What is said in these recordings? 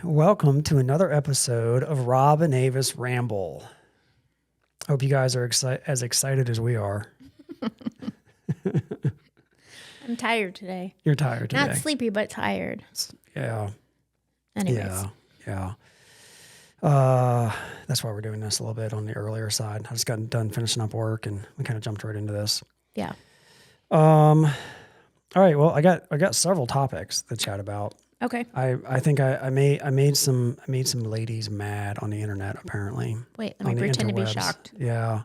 Welcome to another episode of Rob and Avis Ramble. Hope you guys are as excited as we are. I'm tired today. You're tired today. Not sleepy, but tired. Yeah. Anyways. Yeah. That's why we're doing this a little bit on the earlier side. I just got done finishing up work and we kind of jumped right into this. Yeah. All right. Well, I got several topics to chat about. Okay. I think I made some ladies mad on the internet apparently. Wait, let me pretend to be shocked. Yeah.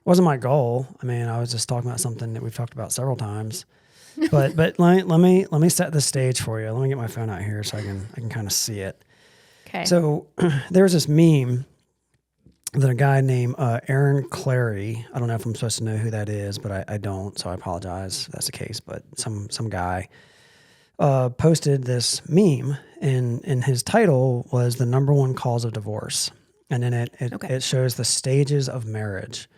Wasn't my goal. I mean, I was just talking about something that we've talked about several times. But let me set the stage for you. Let me get my phone out here so I can kind of see it. Okay. So there's this meme that a guy named Aaron Clary, I don't know if I'm supposed to know who that is, but I don't, so I apologize if that's the case. But some guy posted this meme, and his title was "The Number One Cause of Divorce," and then it shows the stages of marriage,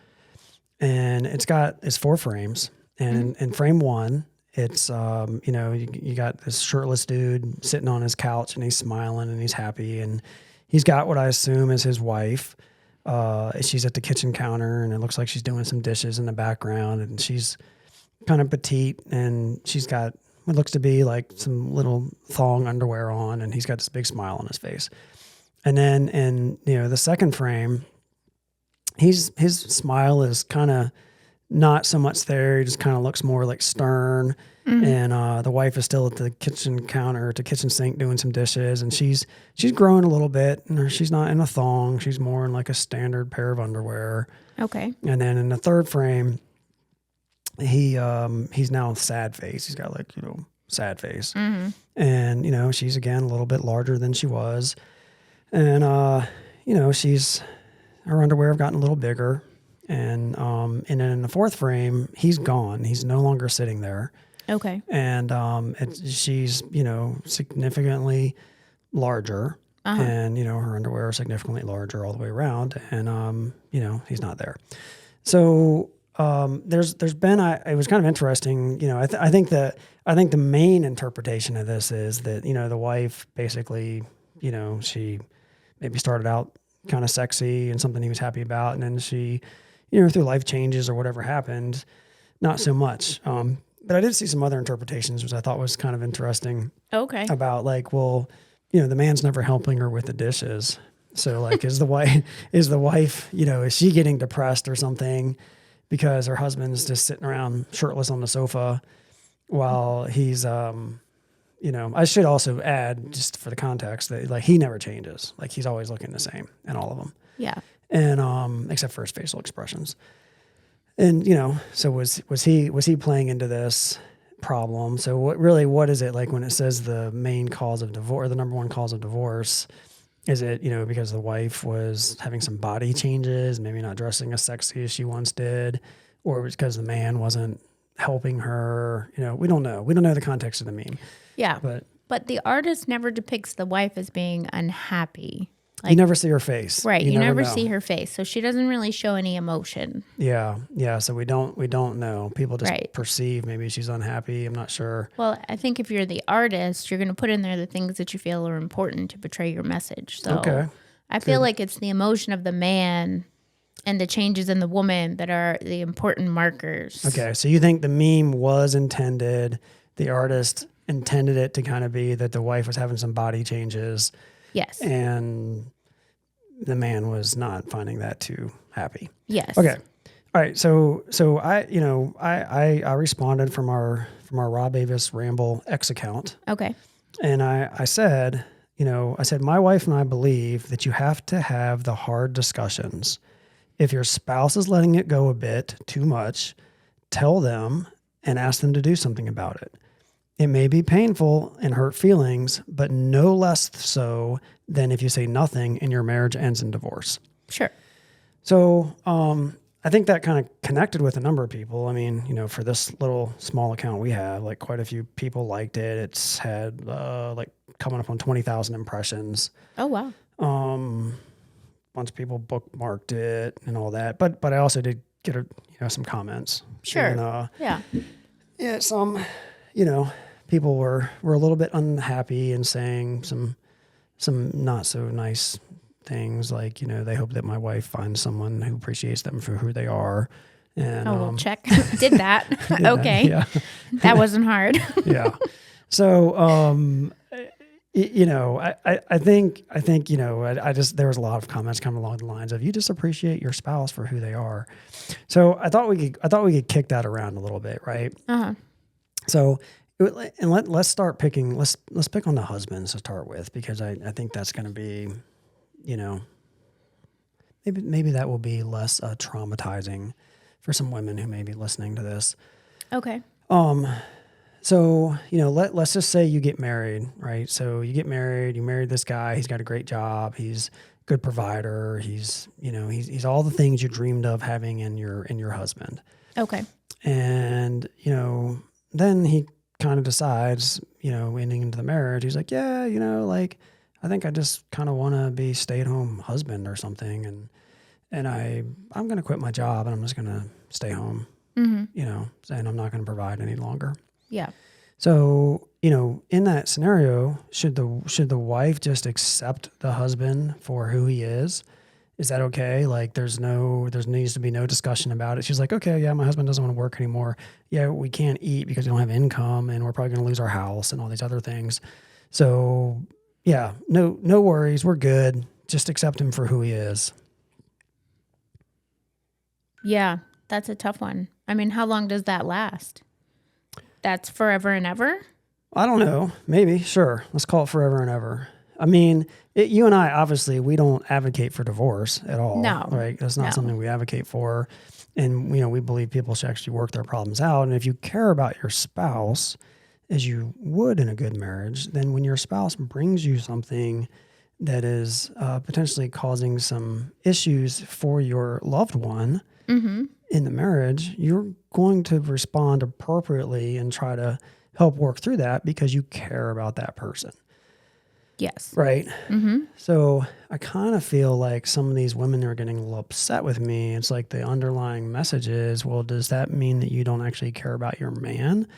and it's 4 frames, and in frame 1. It's, you got this shirtless dude sitting on his couch and he's smiling and he's happy. And he's got what I assume is his wife. She's at the kitchen counter and it looks like she's doing some dishes in the background. And she's kind of petite and she's got what looks to be like some little thong underwear on. And he's got this big smile on his face. And then in, the second frame, his smile is kind of not so much there. He just kind of looks more like stern. Mm-hmm. And the wife is still at the kitchen counter, at the kitchen sink, doing some dishes. And she's growing a little bit. And she's not in a thong. She's more in like a standard pair of underwear. Okay. And then in the third frame, he's now sad face. He's got like, sad face. Mm-hmm. And, she's again a little bit larger than she was. And, her underwear have gotten a little bigger. And then in the fourth frame, he's gone. He's no longer sitting there. Okay. And she's, significantly larger. Uh-huh. And, her underwear is significantly larger all the way around. And, he's not there. So there's been, it was kind of interesting. I think the main interpretation of this is that, the wife basically, she maybe started out kind of sexy and something he was happy about. And then she, through life changes or whatever happened, not so much. But I did see some other interpretations, which I thought was kind of interesting. Okay. About like, well, the man's never helping her with the dishes. So like, is the wife, is she getting depressed or something because her husband's just sitting around shirtless on the sofa while he's, I should also add, just for the context, that like he never changes. Like he's always looking the same in all of them. Yeah. And except for his facial expressions. And so was he playing into this problem? So what is it like when it says the main cause of divorce, or the number one cause of divorce? Is it because the wife was having some body changes, maybe not dressing as sexy as she once did, or was because the man wasn't helping her? We don't know. We don't know the context of the meme. Yeah, but the artist never depicts the wife as being unhappy. Like, you never see her face. Right. You never see her face. So she doesn't really show any emotion. Yeah. So we don't know. People just perceive maybe she's unhappy. I'm not sure. Well, I think if you're the artist, you're going to put in there the things that you feel are important to portray your message. So I feel like it's the emotion of the man and the changes in the woman that are the important markers. Okay. So you think the meme was intended, the artist intended it to kind of be that the wife was having some body changes. Yes. And the man was not finding that too happy. Yes. Okay. All right. So I responded from our Rob Avis Ramble X account. Okay. And I said, my wife and I believe that you have to have the hard discussions. If your spouse is letting it go a bit too much, tell them and ask them to do something about it. It may be painful and hurt feelings, but no less so than if you say nothing and your marriage ends in divorce. Sure. So I think that kind of connected with a number of people. I mean, for this little small account we have, like quite a few people liked it. It's had like coming up on 20,000 impressions. Oh, wow. Bunch of people bookmarked it and all that. But I also did get some comments. Sure. And, yeah. Some, people were a little bit unhappy and saying some some not so nice things, like, they hope that my wife finds someone who appreciates them for who they are. And we'll check. Did that. Okay. Yeah. That wasn't hard. Yeah. So, I think, I just, there was a lot of comments coming along the lines of, you just appreciate your spouse for who they are. So I thought we could kick that around a little bit. Right. Uh-huh. So, and let's start picking, let's pick on the husbands to start with, because I think that's going to be, maybe that will be less traumatizing for some women who may be listening to this. Okay. So, let's just say you get married, right? So you get married, you married this guy, he's got a great job, he's a good provider, he's all the things you dreamed of having in your husband. Okay. And, then he kind of decides, ending into the marriage, he's like, yeah, I think I just kind of want to be stay-at-home husband or something. And I'm going to quit my job and I'm just going to stay home, and I'm not going to provide any longer. Yeah. So, in that scenario, should the wife just accept the husband for who he is? Is that okay? Like, there needs to be no discussion about it. She's like, okay, yeah, my husband doesn't want to work anymore. Yeah, we can't eat because we don't have income, and we're probably going to lose our house and all these other things. So, yeah, no worries. We're good. Just accept him for who he is. Yeah, that's a tough one. I mean, how long does that last? That's forever and ever? I don't know. Maybe. Sure. Let's call it forever and ever. I mean, you and I, obviously, we don't advocate for divorce at all. No. Right? That's not something we advocate for. And, we believe people should actually work their problems out. And if you care about your spouse as you would in a good marriage, then when your spouse brings you something that is potentially causing some issues for your loved one in the marriage, you're going to respond appropriately and try to help work through that because you care about that person. Yes. Right. Mm-hmm. So I kind of feel like some of these women are getting a little upset with me. It's like the underlying message is, well, does that mean that you don't actually care about your man?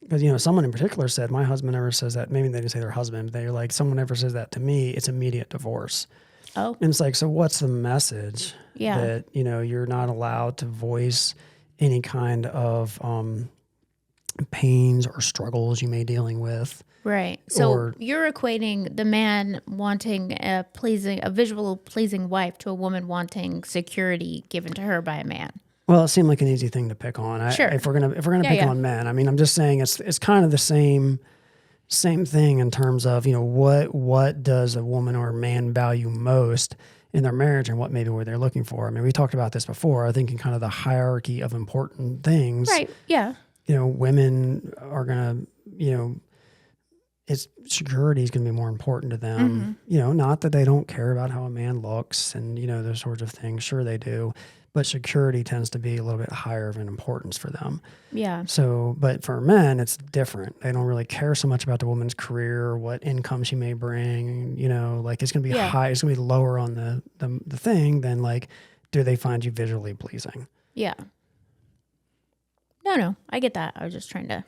Because, someone in particular said, my husband never says that. Maybe they didn't say their husband, but they're like, someone ever says that to me, it's immediate divorce. Oh. And it's like, so what's the message? Yeah. That, you're not allowed to voice any kind of pains or struggles you may be dealing with. Right. So you're equating the man wanting a visual pleasing wife to a woman wanting security given to her by a man. Well, it seemed like an easy thing to pick on. Sure. If we're gonna pick on men, I mean, I'm just saying it's kind of the same thing in terms of, what does a woman or a man value most in their marriage and what maybe what they're looking for. I mean, we talked about this before. I think in kind of the hierarchy of important things. Right. Yeah. Women are gonna, it's security is going to be more important to them. Not that they don't care about how a man looks and, those sorts of things. Sure they do. But security tends to be a little bit higher of an importance for them. Yeah. So, but for men, it's different. They don't really care so much about the woman's career or what income she may bring. Like it's going to be high. It's going to be lower on the thing than like, do they find you visually pleasing? Yeah. No, I get that. I was just trying to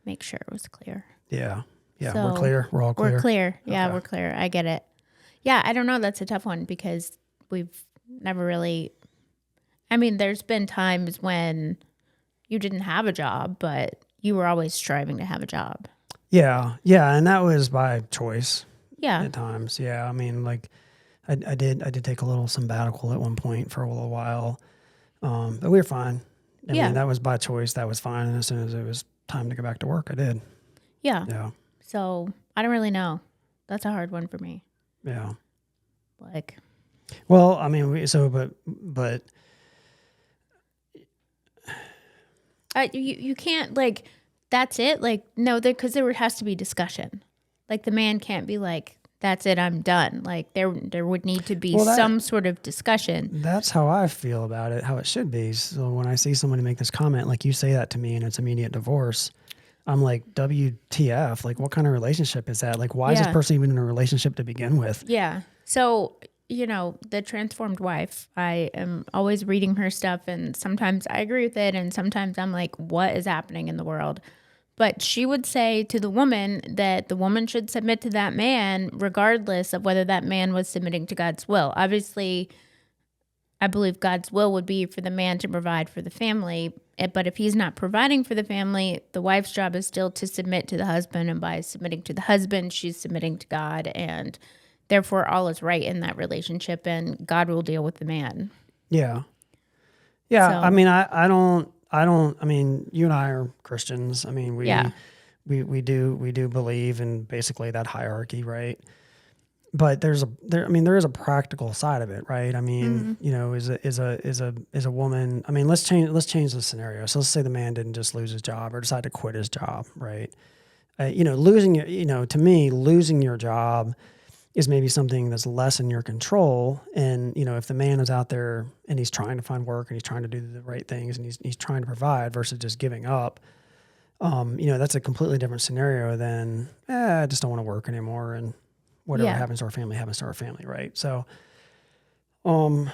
make sure it was clear. Yeah. Yeah, so we're clear. We're all clear. We're clear. Yeah, okay. We're clear. I get it. Yeah, I don't know. That's a tough one because we've never really... I mean, there's been times when you didn't have a job, but you were always striving to have a job. Yeah. Yeah, and that was by choice. Yeah. At times. Yeah, I mean, like, I did take a little sabbatical at one point for a little while, but we were fine. I mean, that was by choice. That was fine. And as soon as it was time to go back to work, I did. Yeah. Yeah. So I don't really know. That's a hard one for me. Yeah. Like. Well, I mean, but. You can't like. That's it. Like no, because there has to be discussion. Like the man can't be like, that's it, I'm done. Like there would need to be some sort of discussion. That's how I feel about it, how it should be. So when I see somebody make this comment, like you say that to me and it's immediate divorce, I'm like, WTF? Like what kind of relationship is that? Like why is this person even in a relationship to begin with? Yeah. So, the transformed wife, I am always reading her stuff and sometimes I agree with it and sometimes I'm like, what is happening in the world? But she would say to the woman that the woman should submit to that man regardless of whether that man was submitting to God's will. Obviously, I believe God's will would be for the man to provide for the family. But if he's not providing for the family, the wife's job is still to submit to the husband. And by submitting to the husband, she's submitting to God. And therefore, all is right in that relationship. And God will deal with the man. Yeah. Yeah. So, I mean, I don't, I mean, you and I are Christians. I mean, we do believe in basically that hierarchy, right? But there is a practical side of it, right? I mean, you know, is a woman, I mean, let's change the scenario. So let's say the man didn't just lose his job or decide to quit his job, right? You know, to me, losing your job is maybe something that's less in your control. And, you know, if the man is out there and he's trying to find work and he's trying to do the right things and he's trying to provide versus just giving up, you know, that's a completely different scenario than, I just don't want to work anymore. And whatever happens to our family happens to our family, right? So, where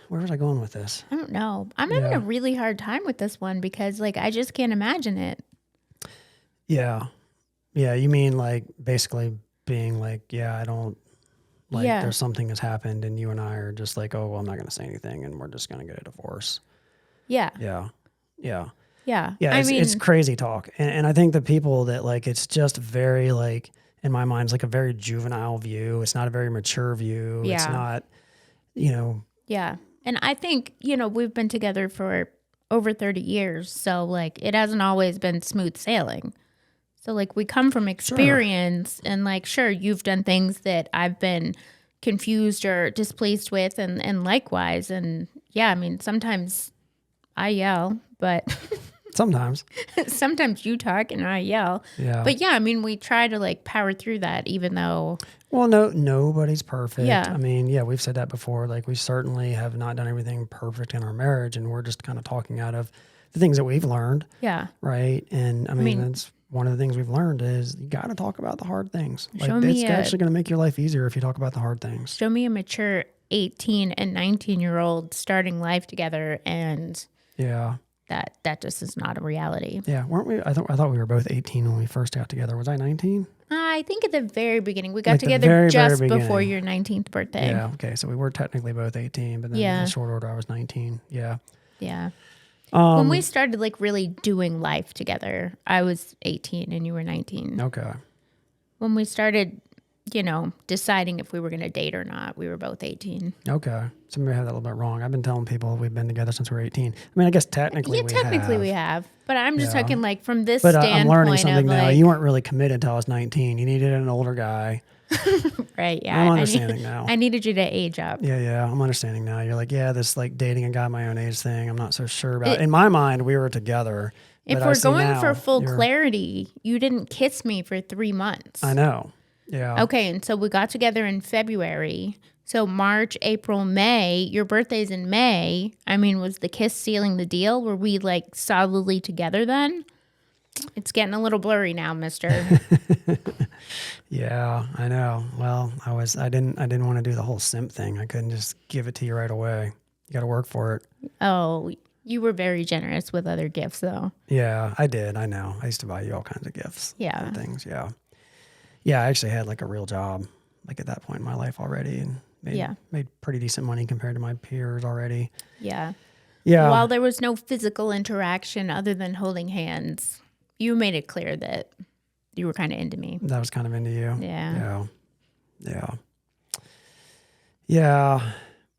was I going with this? I don't know. I'm having a really hard time with this one because, like, I just can't imagine it. Yeah. Yeah, you mean like basically being like, I don't, like there's something has happened and you and I are just like, oh, well, I'm not going to say anything and we're just going to get a divorce. Yeah. Yeah. Yeah. Yeah. Yeah, it's crazy talk. And I think the people that like, it's just very like, in my mind, it's like a very juvenile view. It's not a very mature view. Yeah. It's not, you know. Yeah. And I think, you know, we've been together for over 30 years. So like, it hasn't always been smooth sailing. So like we come from experience and like, sure, you've done things that I've been confused or displeased with and likewise. And yeah, I mean, sometimes I yell, but sometimes you talk and I yell. Yeah. But yeah, I mean, we try to like power through that even though. Well, nobody's perfect. Yeah. I mean, we've said that before. Like we certainly have not done everything perfect in our marriage and we're just kind of talking out of the things that we've learned. Yeah. Right. And I mean that's one of the things we've learned is you got to talk about the hard things. Like it's actually going to make your life easier if you talk about the hard things. Show me a mature 18 and 19-year-old starting life together, and that just is not a reality. Yeah, weren't we? I thought we were both 18 when we first got together. Was I 19? I think at the very beginning. We got together just before your 19th birthday. Yeah. Okay. So we were technically both 18, but then in short order, I was 19. Yeah. Yeah. When we started like really doing life together, I was 18 and you were 19. Okay. When we started, you know, deciding if we were going to date or not, we were both 18. Okay. So maybe I have that a little bit wrong. I've been telling people we've been together since we were 18. I mean, I guess technically we have. But I'm just talking like from this standpoint. I'm learning something now. You weren't really committed until I was 19. You needed an older guy. Right, yeah. I'm understanding now. I needed you to age up. Yeah, I'm understanding now. You're like, this like dating a guy my own age thing, I'm not so sure about. In my mind, we were together. If we're going for full clarity, you didn't kiss me for 3 months. I know. Yeah. Okay, and so we got together in February. So March, April, May, your birthday's in May. I mean, was the kiss sealing the deal? Were we like solidly together then? It's getting a little blurry now, mister. Yeah, I know. Well, I didn't want to do the whole simp thing. I couldn't just give it to you right away. You got to work for it. Oh, you were very generous with other gifts though. Yeah, I did. I know. I used to buy you all kinds of gifts. Yeah. And things. Yeah. Yeah, I actually had like a real job like at that point in my life already and made pretty decent money compared to my peers already. Yeah. Yeah. While there was no physical interaction other than holding hands, you made it clear that you were kind of into me. That was kind of into you. Yeah. Yeah.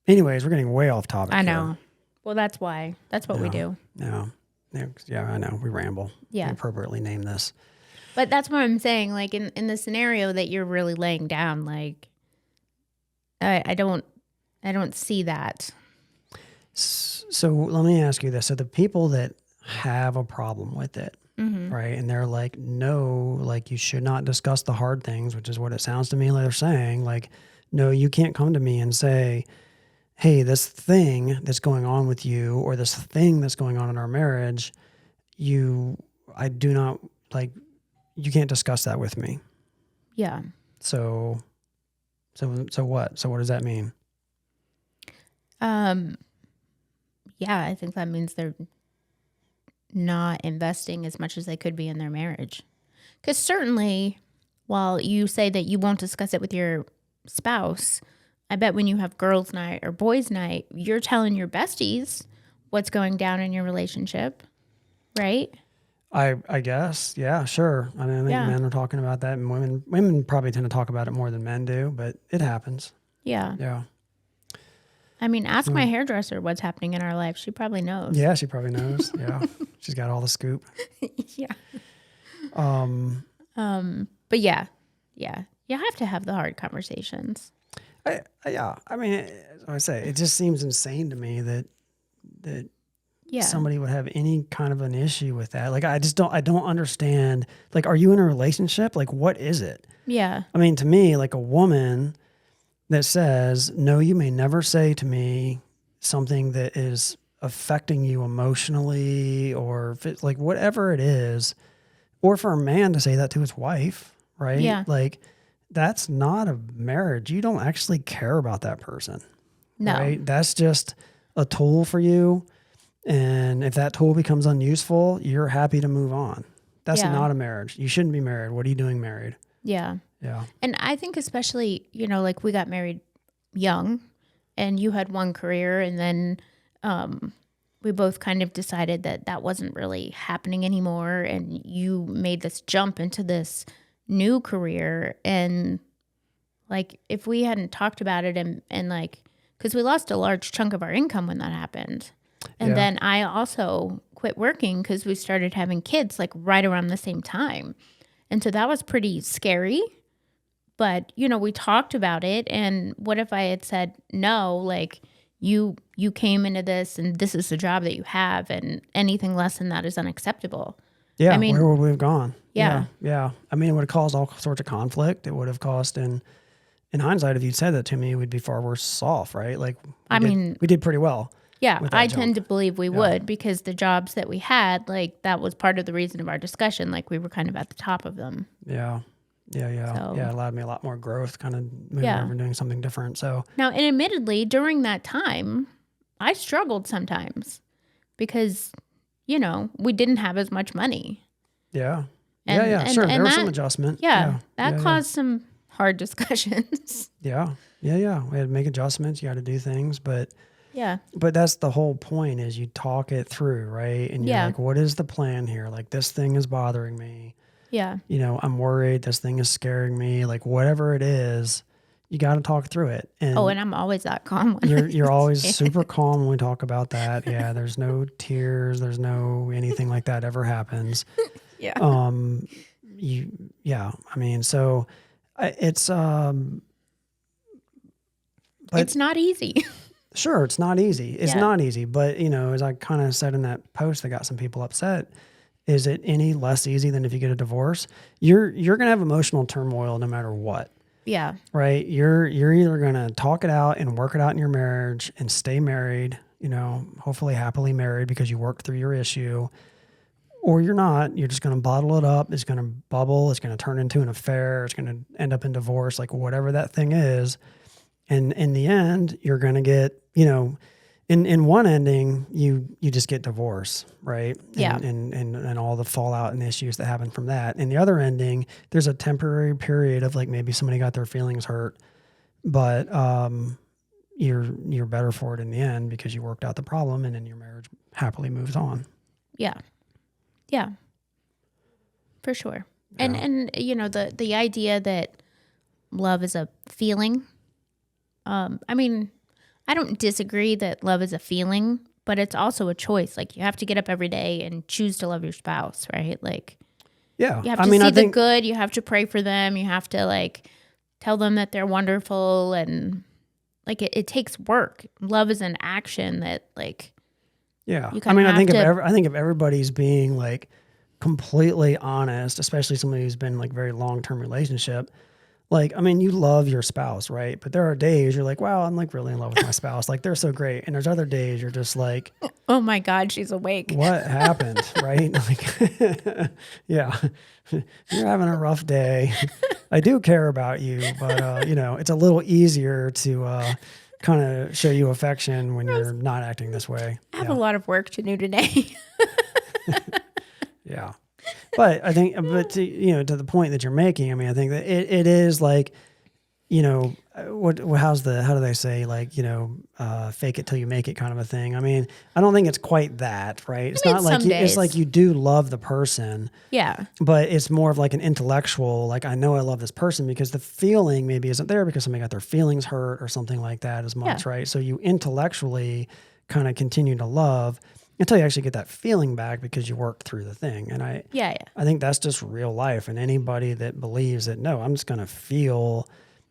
Anyways, we're getting way off topic. I know. Here. Well, that's why. That's what we do. Yeah, I know. We ramble. Yeah. We appropriately name this. But that's what I'm saying. Like in the scenario that you're really laying down, like I don't see that. So let me ask you this. So the people that have a problem with it, right? And they're like, no, like you should not discuss the hard things, which is what it sounds to me like they're saying. Like, no, you can't come to me and say, hey, this thing that's going on with you or this thing that's going on in our marriage, I do not like, you can't discuss that with me. Yeah. So what? So what does that mean? Yeah, I think that means not investing as much as they could be in their marriage. Because certainly, while you say that you won't discuss it with your spouse, I bet when you have girls' night or boys' night, you're telling your besties what's going down in your relationship, right? I guess. Yeah, sure. I mean, I think men are talking about that, and women probably tend to talk about it more than men do, but it happens. Yeah. Yeah. I mean, ask my hairdresser what's happening in our life. She probably knows. Yeah, she probably knows. Yeah. She's got all the scoop. Yeah. But yeah. You have to have the hard conversations. I mean, as I say, it just seems insane to me that somebody would have any kind of an issue with that. Like, I don't understand. Like, are you in a relationship? Like, what is it? Yeah. I mean, to me, like a woman that says, no, you may never say to me something that is affecting you emotionally, or if it's like whatever it is, or for a man to say that to his wife, right? Yeah. Like, that's not a marriage. You don't actually care about that person. No. Right? That's just a tool for you. And if that tool becomes unuseful, you're happy to move on. That's not a marriage. You shouldn't be married. What are you doing married? Yeah. Yeah. And I think especially, like we got married young and you had one career, and then we both kind of decided that wasn't really happening anymore. And you made this jump into this new career. And like, if we hadn't talked about it and like, because we lost a large chunk of our income when that happened. And then I also quit working because we started having kids like right around the same time. And so that was pretty scary. But, we talked about it. And what if I had said, no, like you came into this and this is the job that you have, and anything less than that is unacceptable. Yeah. I mean, where would we have gone? Yeah. Yeah. I mean, it would have caused all sorts of conflict. It would have caused, in hindsight, if you'd said that to me, we'd be far worse off, right? Like, we did pretty well. Yeah, I tend to believe we would, because the jobs that we had, like, that was part of the reason of our discussion. Like, we were kind of at the top of them. Yeah. So, it allowed me a lot more growth, kind of moving over and doing something different. So now, and admittedly, during that time, I struggled sometimes because, we didn't have as much money. Yeah. Sure. There was some adjustment. That caused some hard discussions. Yeah. We had to make adjustments. You got to do things, but that's the whole point, is you talk it through, right? And you're like, what is the plan here? Like, this thing is bothering me. Yeah. I'm worried. This thing is scaring me. Like, whatever it is, you got to talk through it. And and I'm always that calm. You're always super calm when we talk about that. Yeah. There's no tears. There's no anything like that ever happens. Yeah. I mean, so it's, but it's not easy. Sure, it's not easy. It's not easy. But, as I kind of said in that post that got some people upset, is it any less easy than if you get a divorce? You're going to have emotional turmoil no matter what. Yeah. Right? You're either going to talk it out and work it out in your marriage and stay married, hopefully happily married because you worked through your issue, or you're not. You're just going to bottle it up. It's going to bubble. It's going to turn into an affair. It's going to end up in divorce, like whatever that thing is. And in the end, you're going to get, in one ending, you just get divorce, right? Yeah. And all the fallout and issues that happen from that. In the other ending, there's a temporary period of like maybe somebody got their feelings hurt, but you're better for it in the end because you worked out the problem, and then your marriage happily moves on. Yeah. Yeah. For sure. Yeah. And the idea that love is a feeling. I mean, I don't disagree that love is a feeling, but it's also a choice. Like, you have to get up every day and choose to love your spouse, right? Like, you have to see the good. You have to pray for them. You have to like tell them that they're wonderful, and like it takes work. Love is an action that like. Yeah, I think if everybody's being like completely honest, especially somebody who's been like very long-term relationship. Like, I mean, you love your spouse, right? But there are days you're like, wow, I'm like really in love with my spouse. Like, they're so great. And there's other days you're just like, oh my God, she's awake. What happened, right? Like, yeah, you're having a rough day. I do care about you, but, it's a little easier to kind of show you affection when you're not acting this way. I have a lot of work to do today. Yeah. But I think, but to, to the point that you're making, I mean, I think that it is like, how do they say, like, fake it till you make it kind of a thing. I mean, I don't think it's quite that, right? It's not like it's like you do love the person. Yeah. But it's more of like an intellectual, like, I know I love this person because the feeling maybe isn't there because somebody got their feelings hurt or something like that as much, right? So you intellectually kind of continue to love until you actually get that feeling back because you worked through the thing. And I think that's just real life. And anybody that believes that, no, I'm just going to feel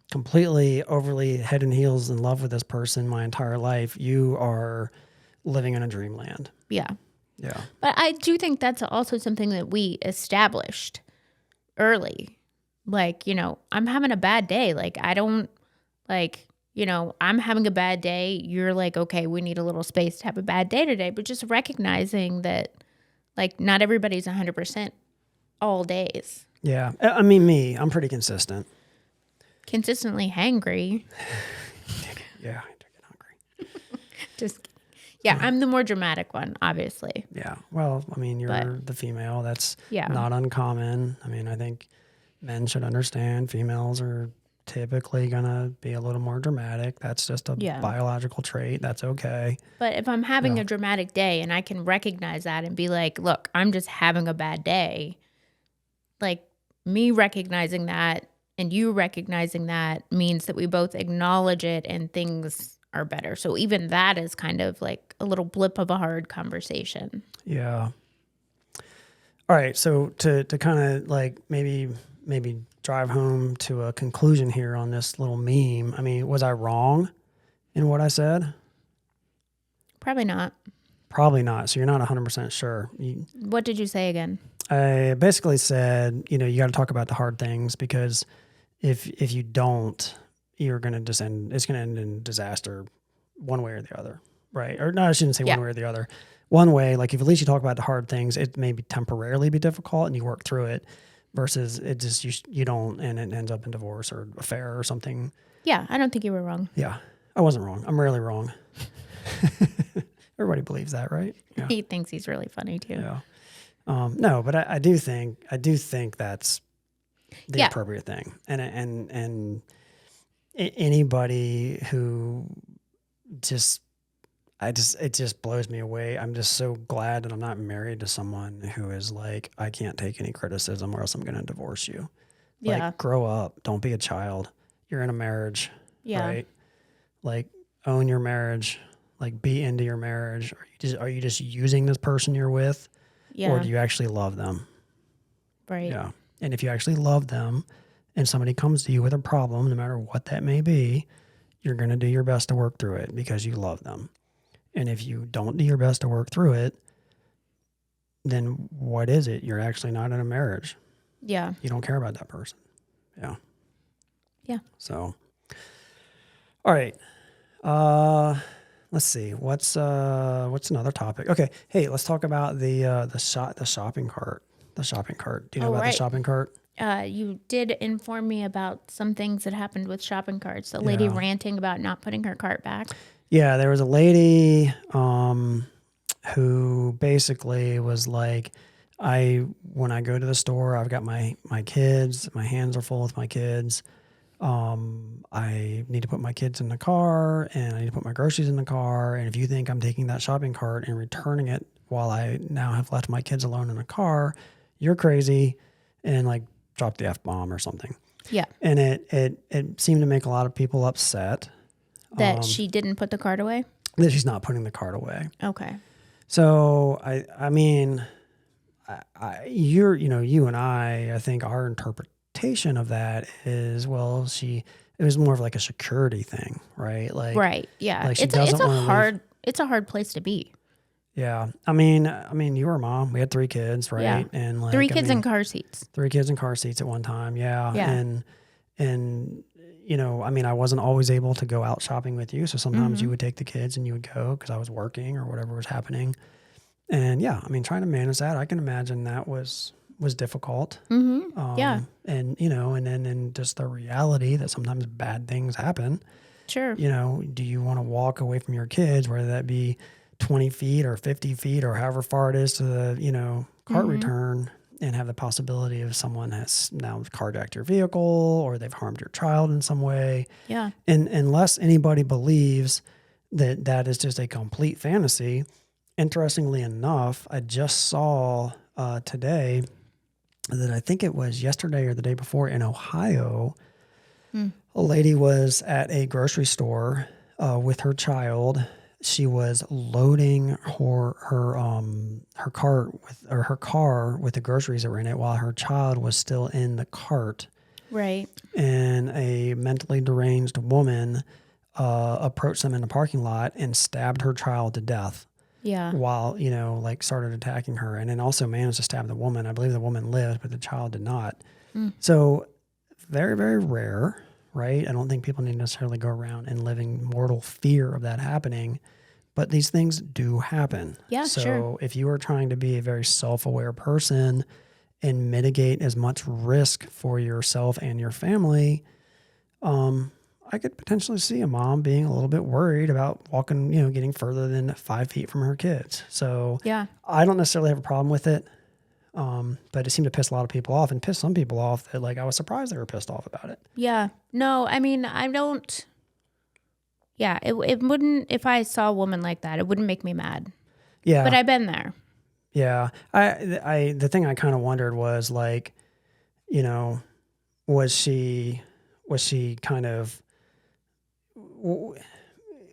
completely overly head and heels in love with this person my entire life, you are living in a dreamland. Yeah. Yeah. But I do think that's also something that we established early. Like, I'm having a bad day. Like, I don't, like, I'm having a bad day. You're like, okay, we need a little space to have a bad day today. But just recognizing that, like, not everybody's 100% all days. Yeah. I mean, I'm pretty consistent. Consistently hangry. Yeah, I get hungry. Just, yeah, I'm the more dramatic one, obviously. Yeah. Well, I mean, you're the female. That's not uncommon. I mean, I think men should understand females are typically going to be a little more dramatic. That's just a biological trait. That's okay. But if I'm having a dramatic day and I can recognize that and be like, look, I'm just having a bad day, like, me recognizing that and you recognizing that means that we both acknowledge it and things are better. So even that is kind of like a little blip of a hard conversation. Yeah. All right. So to kind of like maybe drive home to a conclusion here on this little meme. I mean, was I wrong in what I said? Probably not. Probably not. So you're not 100% sure. What did you say again? I basically said, you got to talk about the hard things because if you don't, you're going to just it's going to end in disaster one way or the other, right? Or no, I shouldn't say one way or the other. One way, like if at least you talk about the hard things, it may be temporarily be difficult and you work through it versus it just, you don't, and it ends up in divorce or affair or something. Yeah. I don't think you were wrong. Yeah. I wasn't wrong. I'm rarely wrong. Everybody believes that, right? Yeah. He thinks he's really funny too. Yeah. No, but I do think that's the appropriate thing. And anybody who it just blows me away. I'm just so glad that I'm not married to someone who is like, I can't take any criticism or else I'm going to divorce you. Yeah. Like, grow up. Don't be a child. You're in a marriage. Yeah. Right? Like, own your marriage. Like, be into your marriage. Are you just using this person you're with? Yeah. Or do you actually love them? Right. Yeah. And if you actually love them and somebody comes to you with a problem, no matter what that may be, you're going to do your best to work through it because you love them. And if you don't do your best to work through it, then what is it? You're actually not in a marriage. Yeah. You don't care about that person. Yeah. Yeah. So, all right. Let's see. What's another topic? Okay. Hey, let's talk about the shopping cart. The shopping cart. Do you know about the shopping cart? You did inform me about some things that happened with shopping carts. The lady ranting about not putting her cart back. Yeah, there was a lady who basically was like, when I go to the store, I've got my kids, my hands are full with my kids. I need to put my kids in the car and I need to put my groceries in the car. And if you think I'm taking that shopping cart and returning it while I now have left my kids alone in the car, you're crazy, and like drop the F-bomb or something. Yeah. And it seemed to make a lot of people upset. That she didn't put the cart away? That she's not putting the cart away. Okay. So I mean, you and I think our interpretation of that is, well, it was more of like a security thing, right? Like, right. Yeah. Like it's a hard place to be. Yeah. I mean, you were a mom. We had 3 kids, right? Yeah. And like 3 kids in car seats. 3 kids in car seats at one time. Yeah. Yeah. And I wasn't always able to go out shopping with you. So sometimes you would take the kids and you would go because I was working or whatever was happening. And yeah, trying to manage that, I can imagine that was difficult. Mm-hmm. Yeah. And, and then just the reality that sometimes bad things happen. Sure. Do you want to walk away from your kids, whether that be 20 feet or 50 feet or however far it is to the, cart return, and have the possibility of someone has now carjacked your vehicle or they've harmed your child in some way. Yeah. And unless anybody believes that that is just a complete fantasy, interestingly enough, I just saw today that I think it was yesterday or the day before in Ohio, a lady was at a grocery store with her child. She was loading her car with the groceries that were in it while her child was still in the cart. Right. And a mentally deranged woman approached them in the parking lot and stabbed her child to death. Yeah. While, started attacking her, and then also managed to stab the woman. I believe the woman lived, but the child did not. So very, very rare, right? I don't think people need to necessarily go around and living mortal fear of that happening, but these things do happen. Yeah, so sure. If you are trying to be a very self-aware person and mitigate as much risk for yourself and your family, I could potentially see a mom being a little bit worried about walking, getting further than 5 feet from her kids. So Yeah. I don't necessarily have a problem with it. But it seemed to piss a lot of people off and piss some people off that I was surprised they were pissed off about it. Yeah. No, I mean, I don't. Yeah. It wouldn't, if I saw a woman like that, it wouldn't make me mad. Yeah. But I've been there. Yeah. The thing I kind of wondered was was she kind of,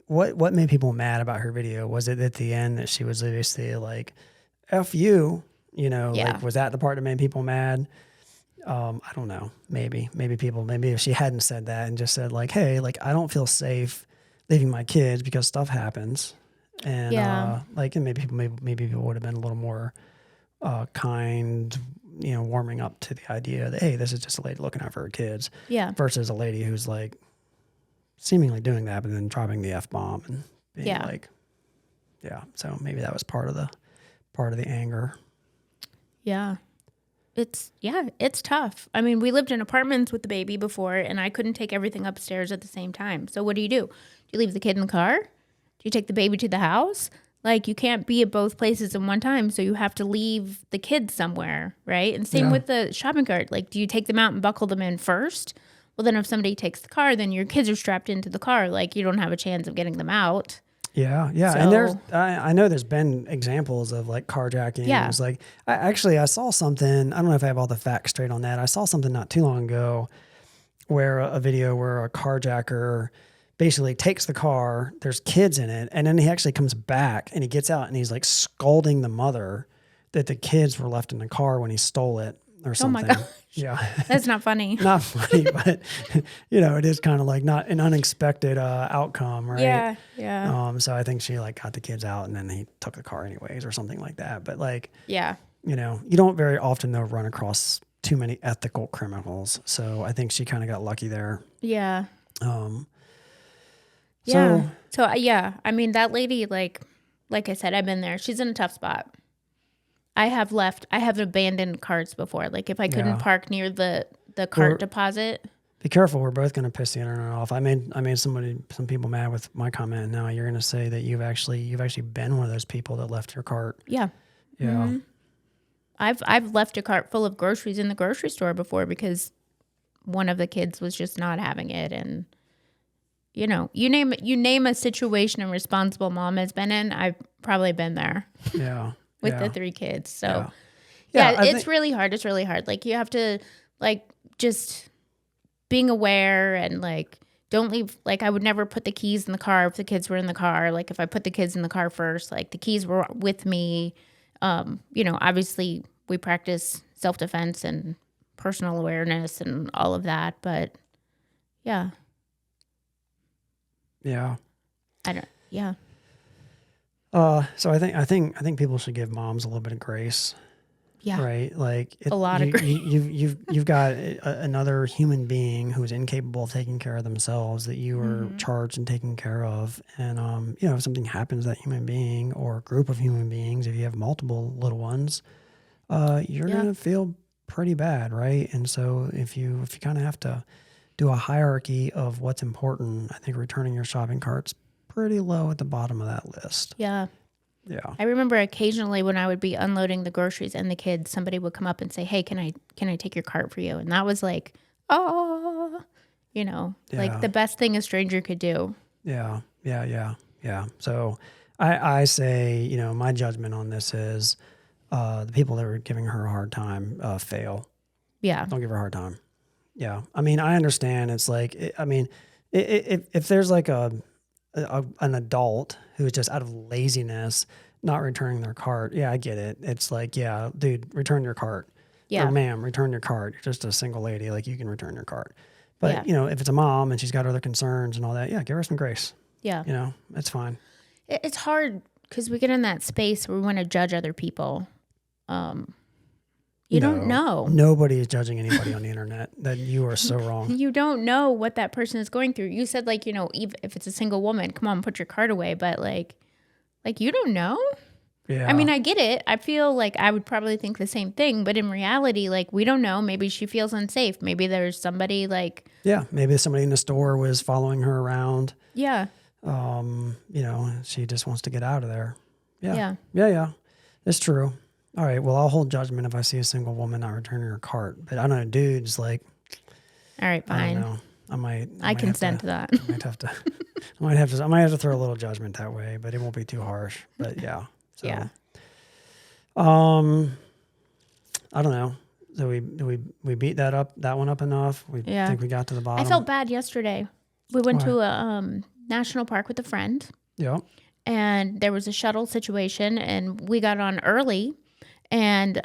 what made people mad about her video? Was it at the end that she was basically like, F you, was that the part that made people mad? I don't know. Maybe if she hadn't said that and just said hey, I don't feel safe leaving my kids because stuff happens. And and maybe people would have been a little more kind, warming up to the idea that, hey, this is just a lady looking out for her kids. Yeah. Versus a lady who's seemingly doing that, but then dropping the F-bomb and being so maybe that was part of the anger. Yeah. It's tough. I mean, we lived in apartments with the baby before, and I couldn't take everything upstairs at the same time. So what do? Do you leave the kid in the car? Do you take the baby to the house? You can't be at both places in one time, so you have to leave the kids somewhere, right? And same with the shopping cart. Do you take them out and buckle them in first? Well, then if somebody takes the car, then your kids are strapped into the car. You don't have a chance of getting them out. Yeah. So, and I know there's been examples of carjacking. Yeah. It was I saw something, I don't know if I have all the facts straight on that. I saw something not too long ago where a video where a carjacker basically takes the car, there's kids in it, and then he actually comes back and he gets out and he's scalding the mother that the kids were left in the car when he stole it or something. Oh my gosh. Yeah. That's not funny. Not funny, but it is kind of not an unexpected outcome, right? Yeah. Yeah. So I think she got the kids out and then he took the car anyways or something like that. But yeah. you don't very often though run across too many ethical criminals. So I think she kind of got lucky there. Yeah. So yeah, I mean, that lady, like I said, I've been there. She's in a tough spot. I have abandoned carts before. If I couldn't park near the cart deposit. Be careful. We're both going to piss the internet off. I made some people mad with my comment. Now you're going to say that you've actually been one of those people that left your cart. Yeah. Yeah. Mm-hmm. I've left a cart full of groceries in the grocery store before because one of the kids was just not having it. And you name a situation a responsible mom has been in, I've probably been there. Yeah. With the 3 kids. So it's really hard. It's really hard. You have to just being aware and don't leave. I would never put the keys in the car if the kids were in the car. If I put the kids in the car first, the keys were with me. Obviously we practice self-defense and personal awareness and all of that, but yeah. Yeah. Yeah. So I think people should give moms a little bit of grace. Yeah. Right. A lot of grace. You've got another human being who's incapable of taking care of themselves that you are charged and taking care of. And, if something happens to that human being or a group of human beings, if you have multiple little ones, you're going to feel pretty bad. Right. And so if you kind of have to do a hierarchy of what's important, I think returning your shopping cart's pretty low at the bottom of that list. Yeah. Yeah. I remember occasionally when I would be unloading the groceries and the kids, somebody would come up and say, "Hey, can I take your cart for you?" And that was like, oh, like the best thing a stranger could do. Yeah. So I say, my judgment on this is the people that were giving her a hard time fail. Yeah. Don't give her a hard time. Yeah. I mean, I understand. It's like, if there's like an adult who is just out of laziness not returning their cart, yeah, I get it. It's like, yeah, dude, return your cart. Yeah. Or ma'am, return your cart. You're just a single lady. Like, you can return your cart. But, if it's a mom and she's got other concerns and all that, yeah, give her some grace. Yeah. It's fine. It's hard because we get in that space where we want to judge other people. You don't know. Nobody is judging anybody on the internet. That you are so wrong. You don't know what that person is going through. You said, like, even if it's a single woman, come on, put your cart away. But like you don't know. Yeah. I mean, I get it. I feel like I would probably think the same thing. But in reality, like, we don't know. Maybe she feels unsafe. Maybe there's somebody like. Yeah. Maybe somebody in the store was following her around. Yeah. She just wants to get out of there. Yeah. Yeah. It's true. All right. Well, I'll hold judgment if I see a single woman not returning her cart. But I don't know, dudes, like. All right, fine. I don't know. I consent to that. I might have to throw a little judgment that way, but it won't be too harsh. But yeah. So, yeah. I don't know. So we beat that one up enough. We think we got to the bottom. I felt bad yesterday. We went to a national park with a friend. Yeah. And there was a shuttle situation, and we got on early, and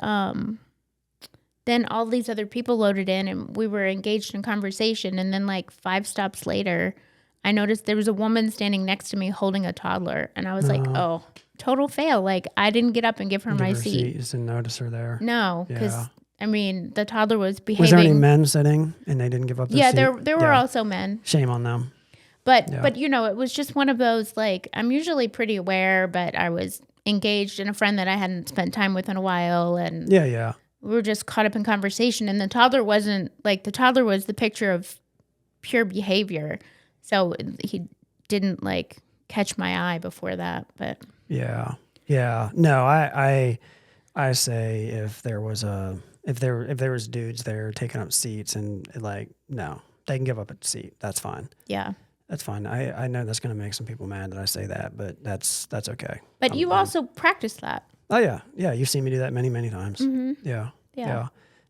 then all these other people loaded in, and we were engaged in conversation. And then, like 5 stops later, I noticed there was a woman standing next to me holding a toddler, and I was like, "Oh, total fail!" Like, I didn't get up and give her my seat. You just didn't notice her there. No, because I mean, the toddler was behaving. Was there any men sitting and they didn't give up their seat? Yeah, there were also men. Shame on them. But it was just one of those, like, I'm usually pretty aware, but I was engaged in a friend that I hadn't spent time with in a while, and we were just caught up in conversation. And the toddler was the picture of pure behavior, so he didn't like catch my eye before that. But no, I say if there was dudes there taking up seats and like, no, they can give up a seat. That's fine. Yeah. That's fine. I know that's going to make some people mad that I say that, but that's okay. But you also practice that. Oh yeah. Yeah. You've seen me do that many, many times. Mm-hmm. Yeah.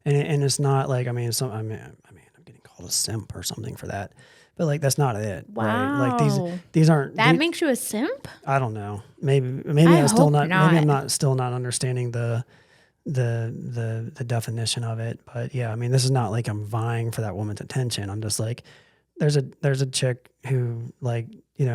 And it's not like, I'm getting called a simp or something for that, but like, that's not it. Wow. Right? Like these aren't. That makes you a simp? I don't know. Maybe I'm still not. Maybe I'm not understanding the definition of it. But yeah, I mean, this is not like I'm vying for that woman's attention. I'm just like, there's a chick who, like,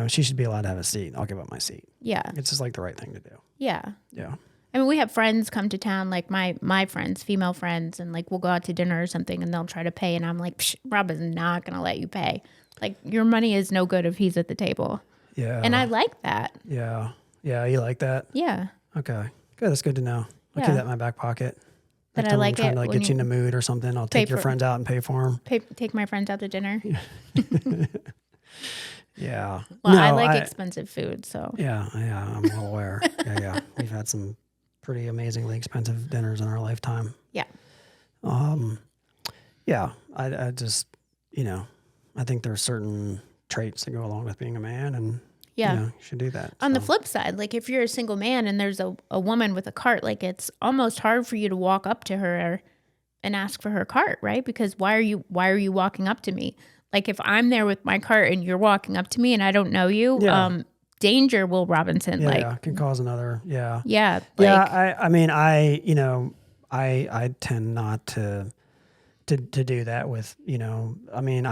she should be allowed to have a seat. I'll give up my seat. Yeah. It's just like the right thing to do. Yeah. Yeah. I mean, we have friends come to town, like my friends, female friends, and like we'll go out to dinner or something, and they'll try to pay, and I'm like, Rob is not going to let you pay. Like, your money is no good if he's at the table. Yeah. And I like that. Yeah. Yeah. You like that? Yeah. Okay. Good. That's good to know. I'll keep that in my back pocket. But I like it. I'm trying to get you in the mood or something. I'll take your friends out and pay for them. Take my friends out to dinner. Yeah. Well, no, I like expensive food, so. Yeah, I'm well aware. Yeah. We've had some pretty amazingly expensive dinners in our lifetime. Yeah. Yeah. I just, I think there's certain traits that go along with being a man, and you should do that. On the flip side, like if you're a single man and there's a woman with a cart, like it's almost hard for you to walk up to her and ask for her cart, right? Because why are you walking up to me? Like if I'm there with my cart and you're walking up to me and I don't know you, danger, Will Robinson. Yeah, can cause another. Yeah. Yeah. I mean, I tend not to do that with, I mean,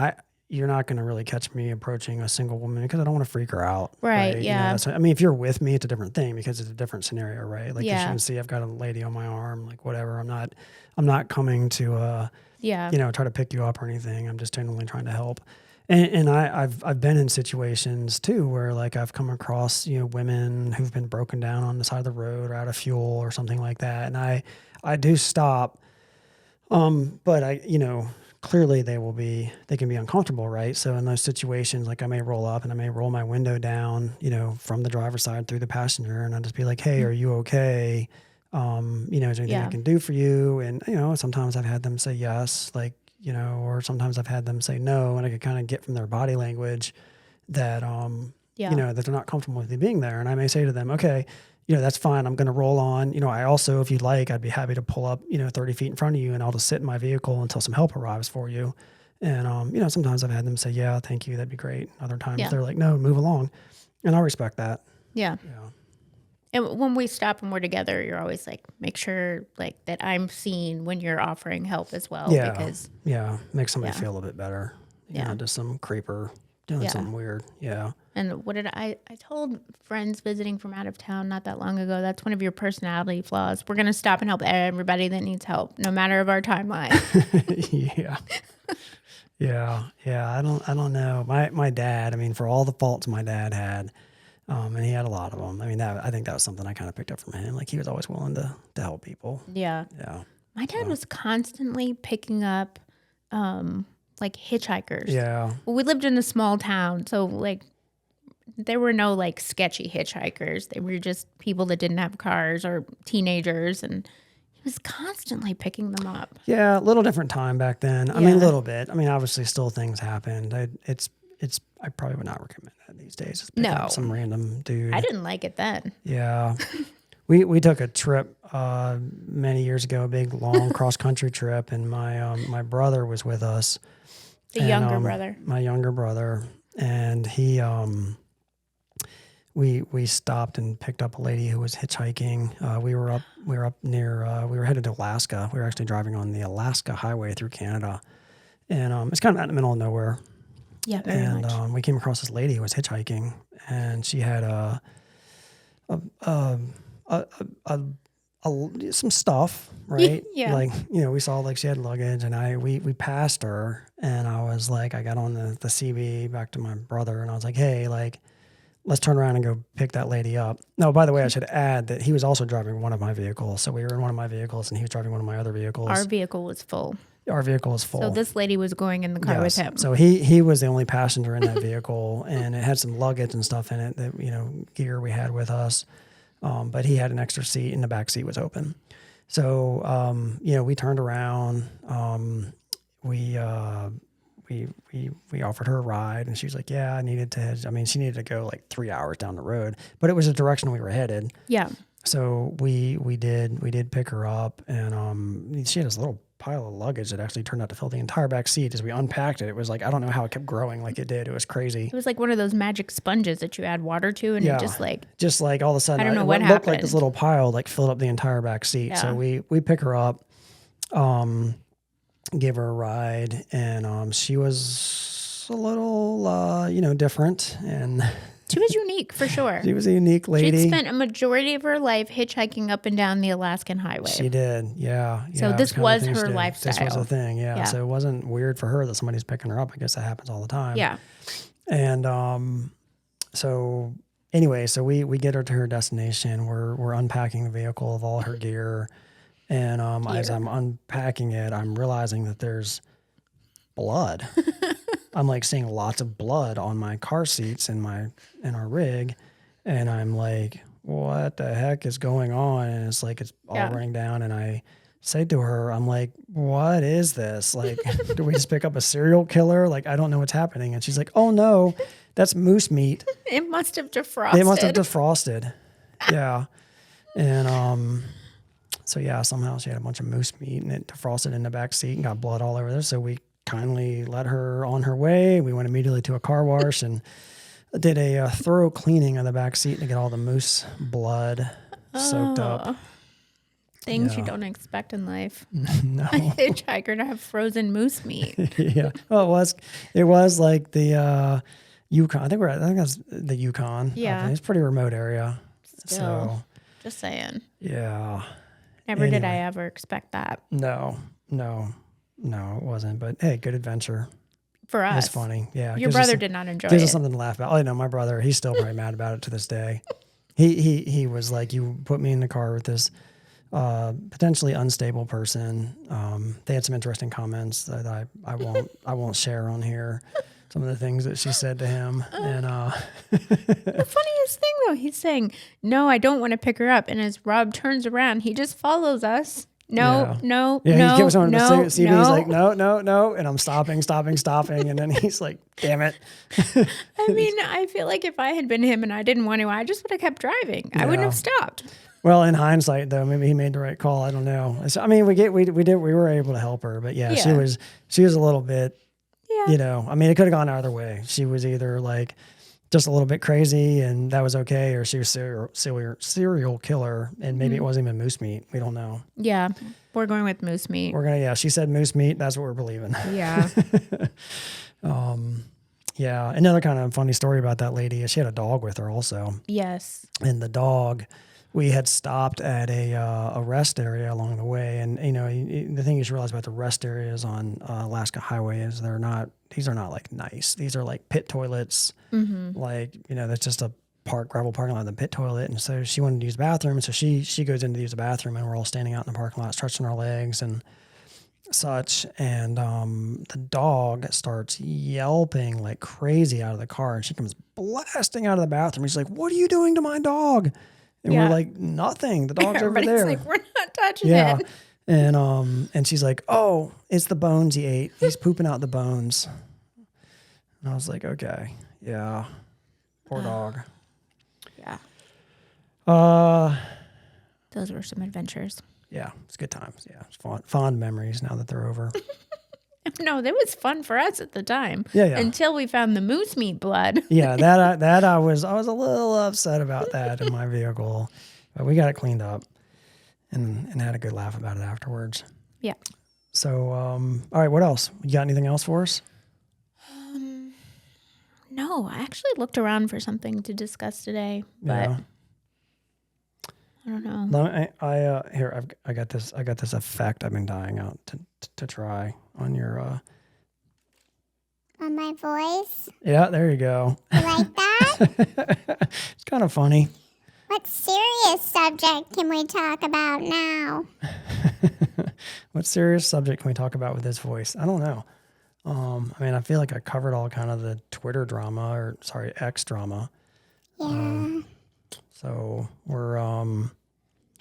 you're not going to really catch me approaching a single woman because I don't want to freak her out. Right. Yeah. I mean, if you're with me, it's a different thing because it's a different scenario, right? Like, you can see I've got a lady on my arm, like whatever. I'm not coming to, try to pick you up or anything. I'm just genuinely trying to help. And I've been in situations too where like I've come across, women who've been broken down on the side of the road or out of fuel or something like that. And I do stop. But clearly they can be uncomfortable, right? So in those situations, like I may roll up and I may roll my window down, from the driver's side through the passenger, and I'll just be like, hey, are you okay? Is there anything I can do for you? And, sometimes I've had them say yes, like, or sometimes I've had them say no, and I could kind of get from their body language that, that they're not comfortable with me being there. And I may say to them, okay, that's fine. I'm going to roll on. I also, if you'd like, I'd be happy to pull up, 30 feet in front of you, and I'll just sit in my vehicle until some help arrives for you. And, sometimes I've had them say, yeah, thank you. That'd be great. Other times they're like, no, move along. And I respect that. Yeah. And when we stop and we're together, you're always like, make sure like that I'm seen when you're offering help as well. Yeah. Because Make somebody feel a bit better. Not just some creeper doing something weird. Yeah. And what did I told friends visiting from out of town not that long ago, that's one of your personality flaws. We're going to stop and help everybody that needs help, no matter of our timeline. Yeah. I don't know. My dad, I mean, for all the faults my dad had, and he had a lot of them. I mean, I think that was something I kind of picked up from him. Like he was always willing to help people. Yeah. My dad was constantly picking up, like hitchhikers. Yeah. Well, we lived in a small town, so like there were no like sketchy hitchhikers. They were just people that didn't have cars or teenagers, and he was constantly picking them up. Yeah, a little different time back then. I mean, a little bit. I mean, obviously, still things happened. I probably would not recommend that these days. Just pick up some random dude. I didn't like it then. Yeah. We took a trip many years ago, a big long cross country trip, and my brother was with us. Younger brother. My younger brother, and he we stopped and picked up a lady who was hitchhiking. We were up near we were headed to Alaska. We were actually driving on the Alaska highway through Canada, and it's kind of out in the middle of nowhere. Yeah, very much. And we came across this lady who was hitchhiking, and she had some stuff, right? Yeah. Like, we saw like she had luggage, and we passed her, and I was like, I got on the CB back to my brother, and I was like, hey, like, let's turn around and go pick that lady up. No, by the way, I should add that he was also driving one of my vehicles. So we were in one of my vehicles, and he was driving one of my other vehicles. Our vehicle was full. Our vehicle was full. So this lady was going in the car with him. So he was the only passenger in that vehicle, and it had some luggage and stuff in it that, gear we had with us. But he had an extra seat, and the back seat was open. So, we turned around, we offered her a ride, and she was like, yeah, she needed to go like 3 hours down the road, but it was the direction we were headed. Yeah. So we did pick her up, and she had this little pile of luggage that actually turned out to fill the entire back seat. As we unpacked it, it was like, I don't know how it kept growing like it did. It was crazy. It was like one of those magic sponges that you add water to, and it just like all of a sudden, I don't know it what looked happened. like this little pile like filled up the entire back seat. Yeah. So we pick her up, give her a ride, and she was a little different, and she was unique for sure. She was a unique lady. She'd spent a majority of her life hitchhiking up and down the Alaskan highway. She did, yeah. So this was her lifestyle. This was a thing, yeah. So it wasn't weird for her that somebody's picking her up. I guess that happens all the time. Yeah. And so anyway, so we get her to her destination. We're unpacking the vehicle of all her gear, and as I'm unpacking it, I'm realizing that there's blood. I'm like seeing lots of blood on my car seats in our rig, and I'm like, what the heck is going on? And it's like, it's all running down, and I say to her, I'm like, what is this? Like, do we just pick up a serial killer? Like, I don't know what's happening. And she's like, oh no, that's moose meat. It must have defrosted. It must have defrosted. Yeah. And so yeah, somehow she had a bunch of moose meat, and it defrosted in the back seat and got blood all over there. So we kindly let her on her way. We went immediately to a car wash and did a thorough cleaning of the back seat to get all the moose blood soaked up. Things you don't expect in life. No. A hitchhiker to have frozen moose meat. Yeah. Well, it was like the Yukon. I think that's the Yukon. Yeah. It's a pretty remote area. Still, so just saying. Yeah. Never did I ever expect that. No, it wasn't. But hey, good adventure. For us. It's funny. Yeah. Your brother did not enjoy it. Gives us something to laugh about. Oh, no, my brother, he's still probably mad about it to this day. He was like, you put me in the car with this potentially unstable person. They had some interesting comments that I won't share on here. Some of the things that she said to him. And the funniest thing though, he's saying, "No, I don't want to pick her up." And as Rob turns around, he just follows us. No. He keeps on the CV. He's like, no. And I'm stopping. And then he's like, damn it. I mean, I feel like if I had been him and I didn't want to, I just would have kept driving. I wouldn't have stopped. Well, in hindsight, though, maybe he made the right call. I don't know. So, I mean, we were able to help her, but she was a little bit, I mean, it could have gone either way. She was either like just a little bit crazy and that was okay, or she was serial killer and maybe it wasn't even moose meat. We don't know. Yeah, we're going with moose meat. She said moose meat. That's what we're believing. Yeah. Another kind of funny story about that lady is she had a dog with her also. Yes. And the dog, we had stopped at a rest area along the way. And, the thing you should realize about the rest areas on Alaska Highway is these are not like nice. These are like pit toilets. Mm-hmm. Like, that's just a gravel parking lot with a pit toilet. And so she wanted to use the bathroom. And so she goes in to use the bathroom and we're all standing out in the parking lot, stretching our legs and such. And the dog starts yelping like crazy out of the car. And she comes blasting out of the bathroom. She's like, "What are you doing to my dog?" And we're like, "Nothing. The dog's over there." Like, we're not touching it. And she's like, "Oh, it's the bones he ate. He's pooping out the bones." And I was like, "Okay, yeah, poor dog." Yeah. Those were some adventures. Yeah, it's good times. Yeah, it's fond memories now that they're over. No, that was fun for us at the time. Yeah. Until we found the moose meat blood. Yeah, that I was a little upset about that in my vehicle, but we got it cleaned up and had a good laugh about it afterwards. Yeah. So, all right, what else? You got anything else for us? No, I actually looked around for something to discuss today, but I don't know. I got this effect I've been dying out to try on your on my voice. Yeah, there you go. You like that? It's kind of funny. What serious subject can we talk about now? What serious subject can we talk about with this voice? I don't know. I mean, I feel like I covered all kind of the Twitter drama, X drama. Yeah. So we're,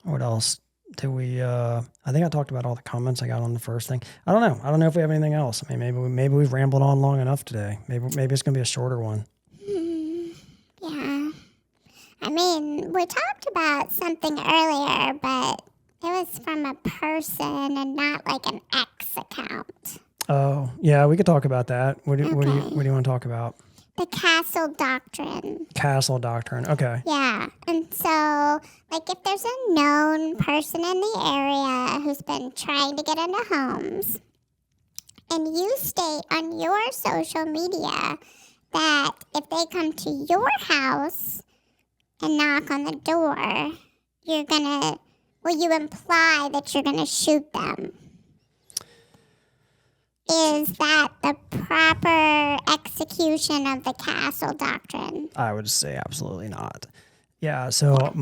what else do we, I think I talked about all the comments I got on the first thing. I don't know. I don't know if we have anything else. I mean, maybe we've rambled on long enough today. Maybe it's going to be a shorter one. Yeah. I mean, we talked about something earlier, but it was from a person and not like an X account. Oh, yeah, we could talk about that. What do you want to talk about? The castle doctrine. Castle doctrine. Okay. Yeah. And so, like, if there's a known person in the area who's been trying to get into homes, and you state on your social media that if they come to your house and knock on the door, you imply that you're going to shoot them. Is that the proper execution of the castle doctrine? I would say absolutely not. Yeah. So I'm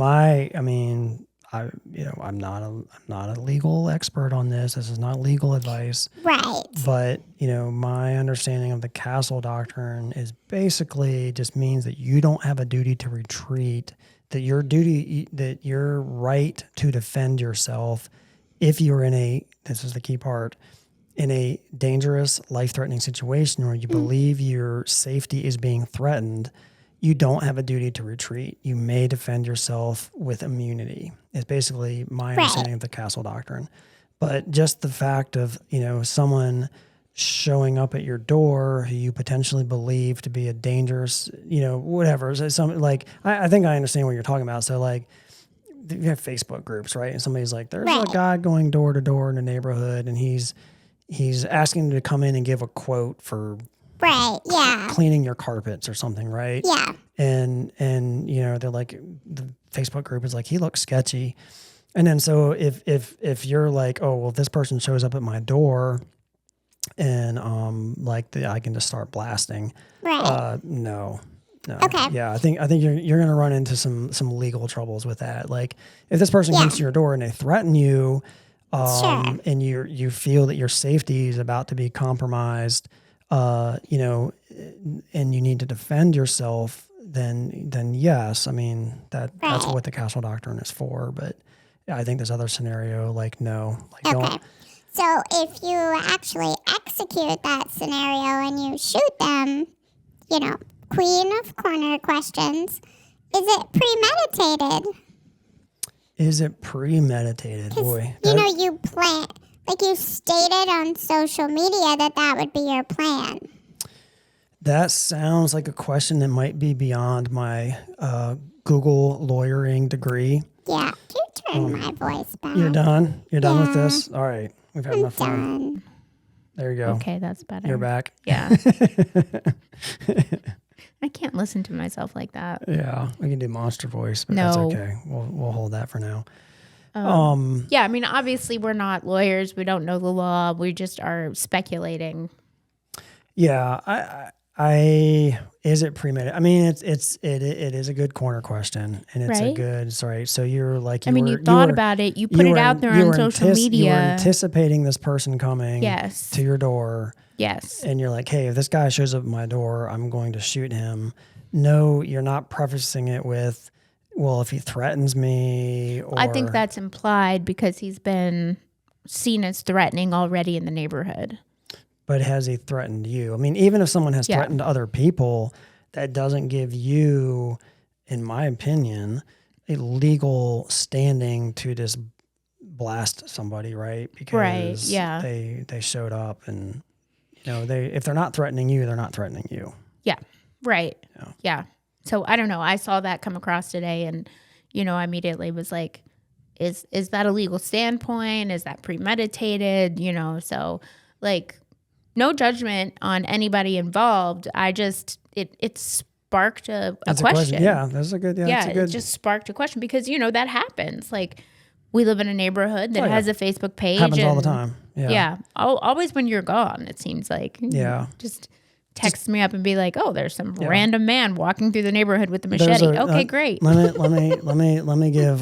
not a legal expert on this. This is not legal advice. Right. But, my understanding of the castle doctrine is basically just means that you don't have a duty to retreat, that your right to defend yourself if you're this is the key part, in a dangerous, life-threatening situation where you believe your safety is being threatened, you don't have a duty to retreat. You may defend yourself with immunity. It's basically my understanding of the castle doctrine. But just the fact of, someone showing up at your door who you potentially believe to be a dangerous, whatever. So I think I understand what you're talking about. So like, you have Facebook groups, right? And somebody's like, there's a guy going door to door in the neighborhood and he's asking you to come in and give a quote for cleaning your carpets or something, right? Yeah. And they're like, the Facebook group is like, he looks sketchy. And then so if you're like, oh, well, if this person shows up at my door and I can just start blasting. Right. No. No. Okay. Yeah, I think you're going to run into some legal troubles with that. Like, if this person comes to your door and they threaten you, and you feel that your safety is about to be compromised, you know, and you need to defend yourself, then yes, I mean that's what the castle doctrine is for. But yeah, I think this other scenario, like, no, like don't. So if you actually execute that scenario and you shoot them, you know, queen of corner questions, is it premeditated? Is it premeditated? Boy, you know, you plan, like you stated on social media that would be your plan. That sounds like a question that might be beyond my Google lawyering degree. Yeah, can you turn my voice back? You're done? You're done with this? All right. We've had enough fun. There you go. Okay, that's better. You're back. Yeah. I can't listen to myself like that. Yeah, we can do monster voice, but that's okay. We'll hold that for now. Yeah, I mean, obviously we're not lawyers. We don't know the law. We just are speculating. Yeah, I is it premeditated? I mean, it is a good corner question, and it's a good. Sorry, so you're like, you thought about it. You put it out there on social media. You were anticipating this person coming. Yes. To your door. Yes. And you're like, hey, if this guy shows up at my door, I'm going to shoot him. No, you're not prefacing it with, well, if he threatens me. Or, I think that's implied because he's been seen as threatening already in the neighborhood. But has he threatened you? I mean, even if someone has threatened other people, that doesn't give you, in my opinion, a legal standing to just blast somebody, right? Because they showed up and, you know, if they're not threatening you, they're not threatening you. Yeah, right. Yeah. So I don't know. I saw that come across today and, you know, I immediately was like, is that a legal standpoint? Is that premeditated? You know, so like, no judgment on anybody involved. I just, it sparked a question. Yeah, that's a good, it just sparked a question because, you know, that happens. Like, we live in a neighborhood that has a Facebook page. Happens all the time. Yeah. Always when you're gone, it seems like. Yeah. Just text me up and be like, "Oh, there's some random man walking through the neighborhood with a machete." Okay, great. Let me give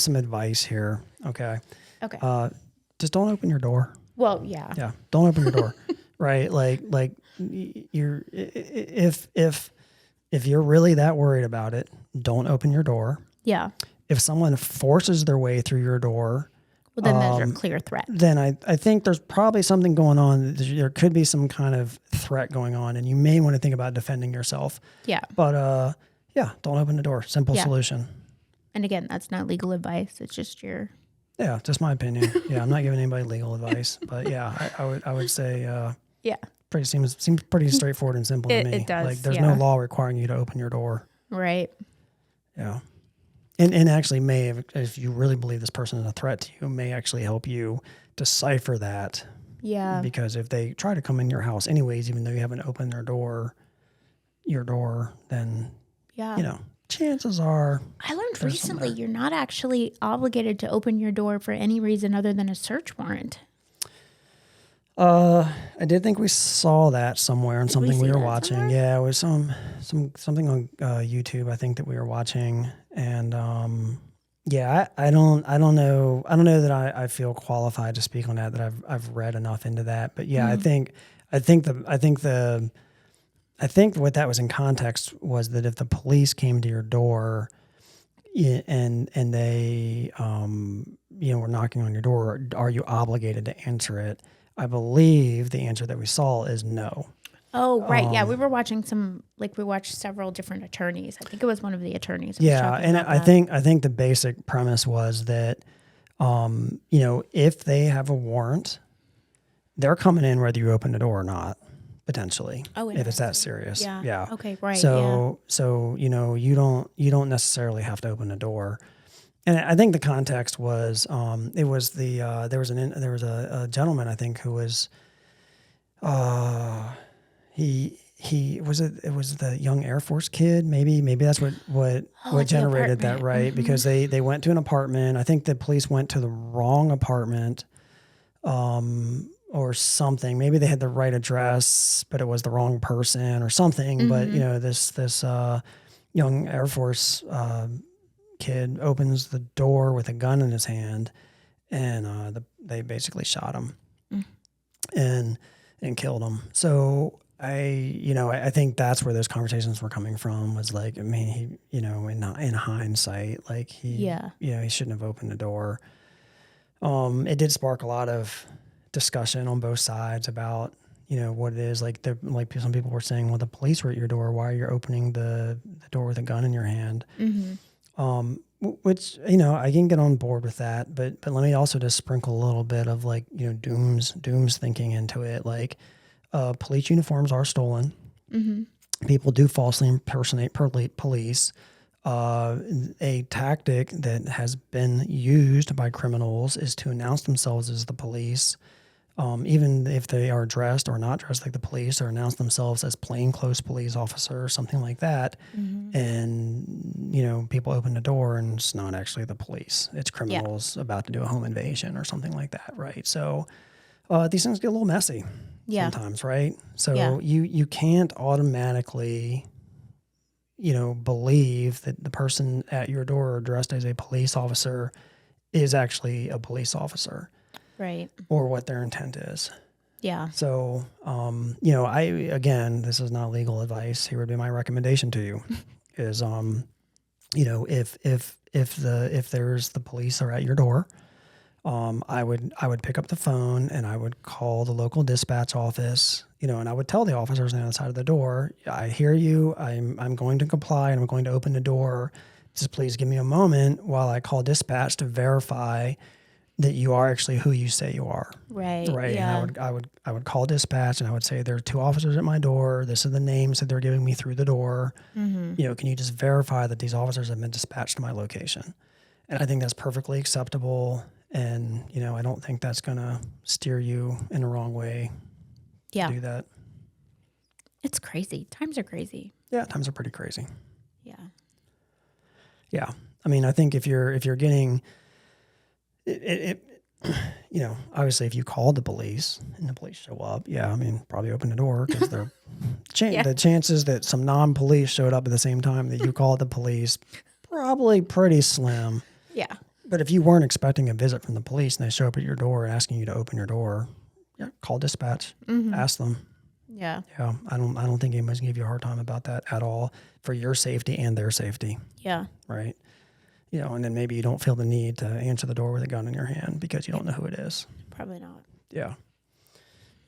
some advice here. Okay. Okay. Just don't open your door. Well, yeah. Yeah. Don't open your door. Right. Like you're if you're really that worried about it, don't open your door. Yeah. If someone forces their way through your door, well, then there's a clear threat. Then I think there's probably something going on. There could be some kind of threat going on, and you may want to think about defending yourself. Yeah. But don't open the door. Simple solution. And again, that's not legal advice. It's just your. Yeah, just my opinion. Yeah, I'm not giving anybody legal advice, but yeah, I would say. Seems pretty straightforward and simple to me. It does. Like there's no law requiring you to open your door. Right. Yeah. And actually may, if you really believe this person is a threat to you, may actually help you decipher that. Yeah. Because if they try to come in your house anyways, even though you haven't opened your door, then, you know, chances are. I learned recently you're not actually obligated to open your door for any reason other than a search warrant. I did think we saw that somewhere in something we were watching. Somewhere? Yeah, it was something on YouTube, I think, that we were watching. And I don't know that I feel qualified to speak on that I've read enough into that. But yeah, I think what that was in context was that if the police came to your door and they were knocking on your door, are you obligated to answer it? I believe the answer that we saw is no. Oh, right. Yeah. We watched several different attorneys. I think it was one of the attorneys. Yeah. And I think the basic premise was that, if they have a warrant, they're coming in whether you open the door or not, potentially. Oh, if it's that serious. Yeah. Okay. Right. So, you don't necessarily have to open the door. And I think the context was, it was there was a gentleman, I think, who was, it was the young Air Force kid. Maybe that's what generated that, right? Mm-hmm. Because they went to an apartment. I think the police went to the wrong apartment, or something. Maybe they had the right address, but it was the wrong person or something. But this young Air Force kid opens the door with a gun in his hand, and they basically shot him and killed him. So I think that's where those conversations were coming from. Was like, I mean, he, in hindsight, like he shouldn't have opened the door. It did spark a lot of discussion on both sides about, what it is. Like some people were saying, well, the police were at your door. Why are you opening the door with a gun in your hand? Which, I can get on board with that, but let me also just sprinkle a little bit of like, dooms thinking into it. Like, police uniforms are stolen. People do falsely impersonate police. A tactic that has been used by criminals is to announce themselves as the police, even if they are dressed or not dressed like the police, or announce themselves as plainclothes police officer or something like that. And, people open the door and it's not actually the police. It's criminals about to do a home invasion or something like that, right? So these things get a little messy sometimes, right? So you can't automatically believe that the person at your door dressed as a police officer is actually a police officer. Right. Or what their intent is. Yeah. So, this is not legal advice. Here would be my recommendation to you is, if there's the police are at your door, I would pick up the phone and I would call the local dispatch office, and I would tell the officers on the other side of the door, I hear you. I'm going to comply and I'm going to open the door. Just please give me a moment while I call dispatch to verify that you are actually who you say you are. Right. Right. Yeah. And I would call dispatch and I would say, there are 2 officers at my door. This is the names that they're giving me through the door. Can you just verify that these officers have been dispatched to my location? And I think that's perfectly acceptable. And, I don't think that's going to steer you in the wrong way to do that. It's crazy. Times are crazy. Yeah, times are pretty crazy. Yeah. Yeah. I mean, I think if you're getting it obviously if you call the police and the police show up, probably open the door because they're the chances that some non-police showed up at the same time that you called the police, probably pretty slim. Yeah. But if you weren't expecting a visit from the police and they show up at your door asking you to open your door, call dispatch, ask them. Yeah. Yeah. I don't think anybody's gonna give you a hard time about that at all, for your safety and their safety. Yeah. Right. And then maybe you don't feel the need to answer the door with a gun in your hand because you don't know who it is. Probably not. Yeah.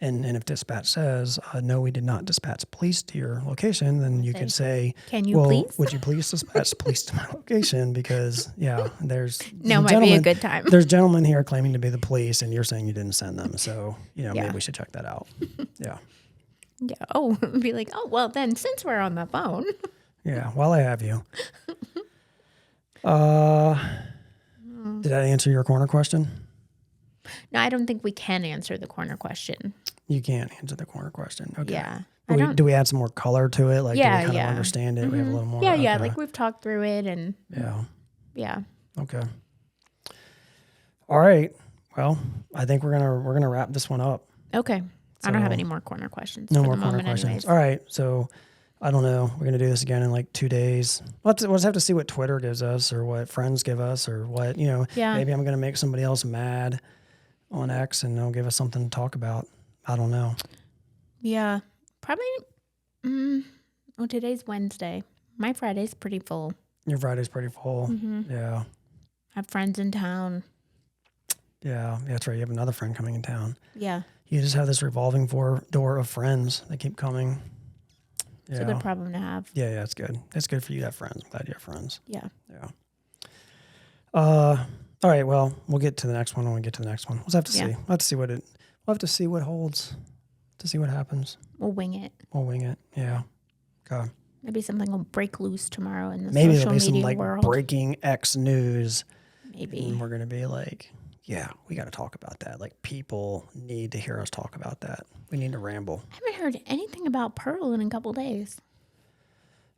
And if dispatch says, no, we did not dispatch police to your location, then you could say, can you please? Would you please dispatch police to my location? Because, there's might be a good time. There's gentlemen here claiming to be the police, and you're saying you didn't send them. So, maybe we should check that out. Yeah. Yeah. Oh, be like, oh, well, then since we're on the phone. Yeah. While I have you. Did that answer your corner question? No, I don't think we can answer the corner question. You can't answer the corner question. Okay. Yeah. Do we add some more color to it? Like, do we kind of understand it? We have a little more. Yeah. Like we've talked through it and. Yeah. Yeah. Okay. All right. Well, I think we're gonna wrap this one up. Okay. So, I don't have any more corner questions. No more corner questions. Anyways. All right. So, I don't know. We're gonna do this again in like 2 days. We'll just have to see what Twitter gives us, or what friends give us, or what Yeah. Maybe I'm gonna make somebody else mad on X, and they'll give us something to talk about. I don't know. Yeah. Probably. Today's Wednesday. My Friday's pretty full. Your Friday's pretty full. Yeah. I have friends in town. Yeah, that's right. You have another friend coming in town. Yeah. You just have this revolving door of friends that keep coming. It's a good problem to have. Yeah, it's good. It's good for you to have friends. I'm glad you have friends. Yeah. Yeah. All right. Well, we'll get to the next one when we get to the next one. We'll have to see. We'll have to see we'll have to see what holds, to see what happens. We'll wing it. Yeah. Okay. Maybe something will break loose tomorrow in the Maybe social there'll be some media like world. breaking X news. Maybe. And we're going to be like, yeah, we got to talk about that. Like, people need to hear us talk about that. We need to ramble. I haven't heard anything about Pearl in a couple days.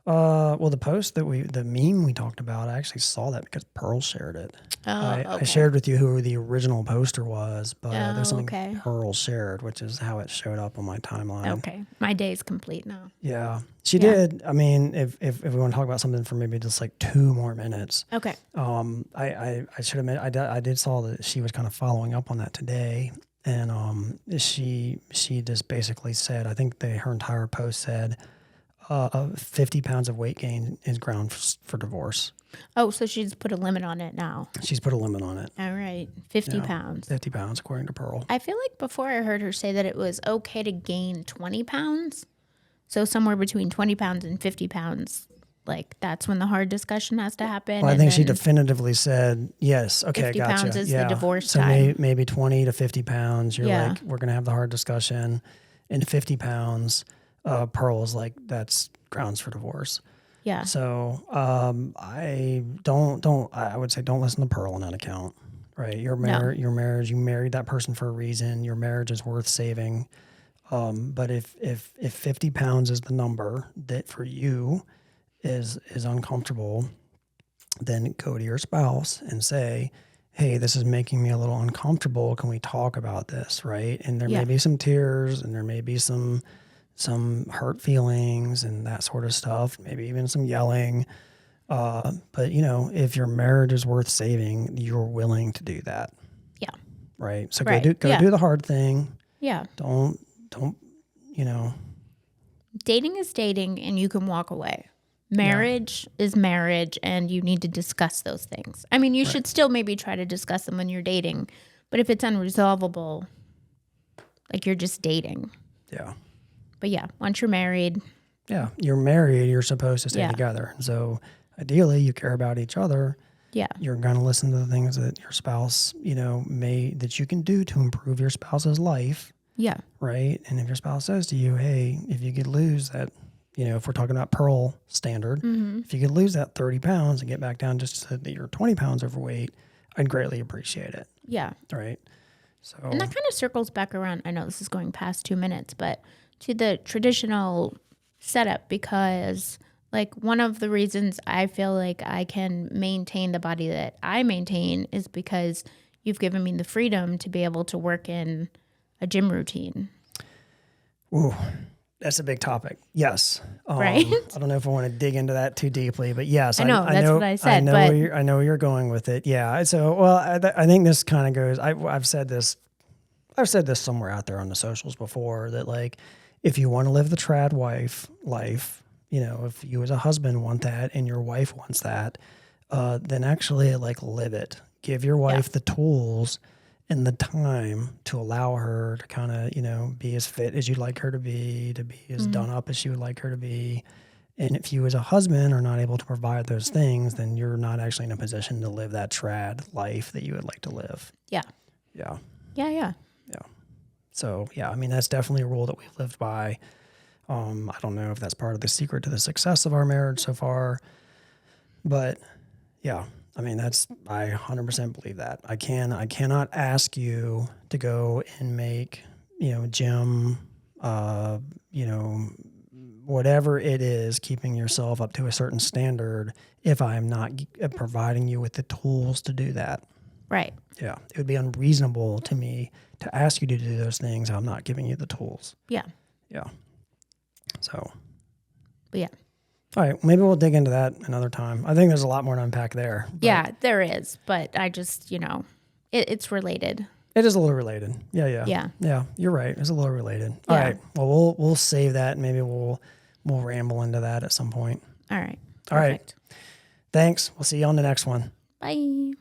Well, the meme we talked about, I actually saw that because Pearl shared it. I shared with you who the original poster was, but there's something Pearl shared, which is how it showed up on my timeline. Okay. My day's complete now. Yeah. She did. I mean, if we want to talk about something for maybe just like 2 more minutes. Okay. I should admit, I did saw that she was kind of following up on that today. And she just basically said, I think her entire post said, 50 pounds of weight gain is grounds for divorce. Oh, so she's put a limit on it now. She's put a limit on it. All right. 50 pounds. 50 pounds, according to Pearl. I feel like before I heard her say that it was okay to gain 20 pounds. So somewhere between 20 pounds and 50 pounds, like that's when the hard discussion has to happen. Well, I think she definitively said, yes, okay, 50 gotcha. pounds is the divorce so time. Maybe 20 to 50 pounds, you're like, we're going to have the hard discussion. And 50 pounds, Pearl is like, that's grounds for divorce. Yeah. So I would say don't listen to Pearl on that account, right? Your marriage, you married that person for a reason. Your marriage is worth saving. But if 50 pounds is the number that for you is uncomfortable, then go to your spouse and say, hey, this is making me a little uncomfortable. Can we talk about this, right? And there may be some tears and there may be some hurt feelings and that sort of stuff, maybe even some yelling. But if your marriage is worth saving, you're willing to do that. Yeah. Right. So go do the hard thing. Yeah. Don't, Dating is dating and you can walk away. Marriage is marriage and you need to discuss those things. I mean, you should still maybe try to discuss them when you're dating, but if it's unresolvable, like you're just dating. Yeah. But yeah, once you're married. Yeah, you're married, you're supposed to stay together. So ideally, you care about each other. Yeah. You're going to listen to the things that your spouse, that you can do to improve your spouse's life. Yeah. Right? And if your spouse says to you, hey, if you could lose that, if we're talking about Pearl standard, if you could lose that 30 pounds and get back down just so that you're 20 pounds overweight, I'd greatly appreciate it. Yeah. Right? So. And that kind of circles back around. I know this is going past 2 minutes, but to the traditional setup, because like one of the reasons I feel like I can maintain the body that I maintain is because you've given me the freedom to be able to work in a gym routine. Ooh, that's a big topic. Yes. Right. I don't know if I want to dig into that too deeply, but yes. I know that's what I said. I know where you're going with it. Yeah. So, well, I think this kind of goes, I've said this somewhere out there on the socials before that like, if you want to live the trad wife life, if you as a husband want that and your wife wants that, then actually like live it. Give your wife the tools and the time to allow her to kind of, be as fit as you'd like her to be as done up as she would like her to be. And if you as a husband are not able to provide those things, then you're not actually in a position to live that trad life that you would like to live. Yeah. Yeah. Yeah. Yeah. Yeah. So, yeah, I mean, that's definitely a rule that we've lived by. I don't know if that's part of the secret to the success of our marriage so far, but yeah, I mean, I 100% believe that. I cannot ask you to go and make, gym, whatever it is, keeping yourself up to a certain standard if I'm not providing you with the tools to do that. Right. Yeah. It would be unreasonable to me to ask you to do those things. I'm not giving you the tools. Yeah. Yeah. So. But yeah. All right. Maybe we'll dig into that another time. I think there's a lot more to unpack there. Yeah, there is. But I just, it's related. It is a little related. Yeah. Yeah. Yeah. You're right. It's a little related. All right. Well, we'll save that. Maybe we'll ramble into that at some point. All right. All right. Thanks. We'll see you on the next one. Bye.